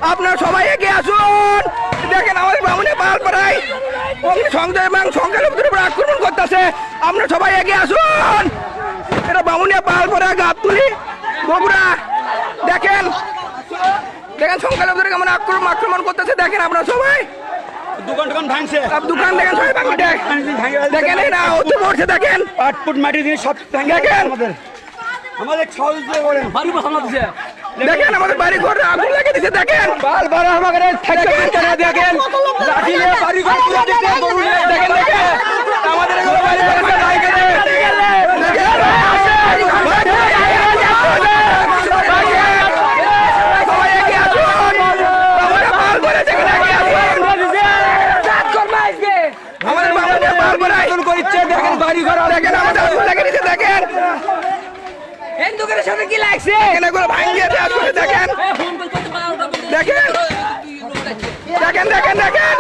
আপনারা সবাই এগিয়ে আসুন। দেখেন আমাদের বামুনে পালপাড়ায় সংযোগ এবং সংখ্যালঘুদের উপর আক্রমণ করতেছে। আপনারা সবাই এগিয়ে আসুন। এটা বামুনিয়া পালপাড়া গাবতলী বগুড়া। দেখেন দেখেন সংখ্যালঘুদের কেমন আক্রমণ করতেছে। দেখেন আপনারা সবাই দোকান ভাঙছে, দোকান দেখেন সবাই ভাঙি দেখেন না হতে পড়ছে। দেখেন 8 ফুট মাটি দিয়ে সব দেখেন আমাদের সহযোগিতা করেন। বাড়ি বসানো দিছে, দেখেন আমাদের বাড়ি ঘর আগুন লাগিয়ে দিচ্ছে। দেখেন বারবার আমাদের দেখেন লাঠি নিয়ে বাড়ি ঘর পুরো দিতে দেখেন দেখেন আমাদের বাড়ি ঘর লাগিয়ে হিন্দুদের সাথে কি লাগছে? ভাঙিয়ে দেখেন দেখেন দেখেন দেখেন দেখেন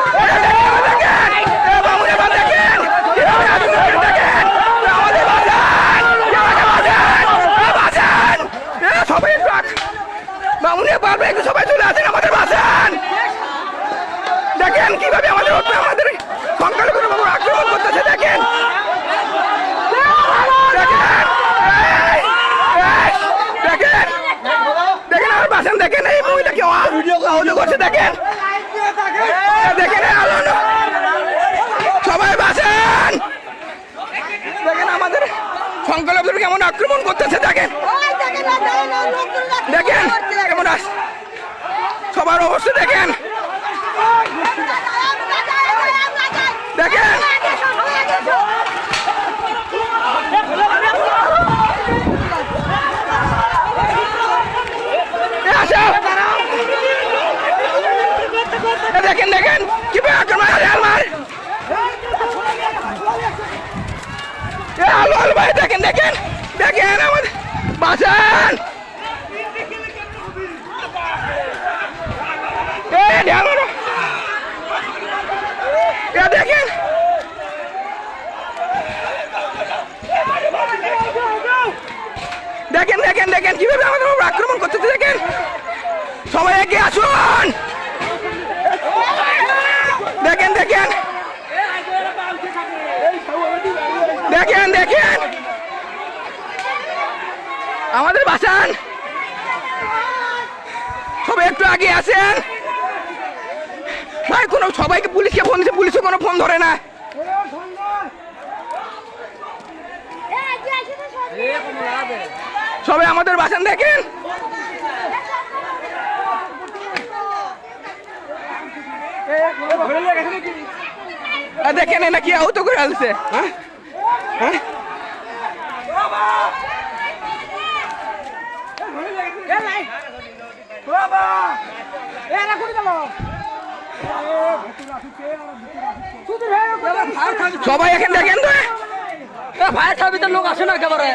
সবাই বামুনিয়া পারবে একটু সবাই চলে আসেন আমাদের বাসান। দেখেন কিভাবে আমাদের সংখ্যালঘুদের উপর আক্রমণ করতেছে। দেখেন দেখেন দেখেন আমার বাসান। দেখেন এই মহিলাকে অভিযোগ করছে। দেখেন দেখেন সবাই বাসান। দেখেন আমাদের সংখ্যালঘুদের কেমন আক্রমণ করতেছে। দেখেন দেখেন কেমন সবার অবস্থা দেখেন দেখেন দেখেন দেখেন কিভাবে আক্রমণ আলু আলু ভাই। দেখেন দেখেন দেখেন আমাদের বাসান। দেখেন দেখেন দেখেন দেখেন কিভাবে আমাদের উপর আক্রমণ করতেছে। দেখেন সবাই এগিয়ে আসুন। দেখেন দেখেন দেখেন দেখেন আমাদের বাসান। সবাই একটু আগে আসেন ভাই। কোনো সবাইকে পুলিশকে ফোন দিচ্ছে, পুলিশও কোনো ফোন ধরে না। সবাই আমাদের বাসান। দেখেন দেখেন নাকি আহত করে আলছে। হ্যাঁ হ্যাঁ সবাই এখন দেখেন তো ভাই খাবি তো লোক আসে না একেবারে।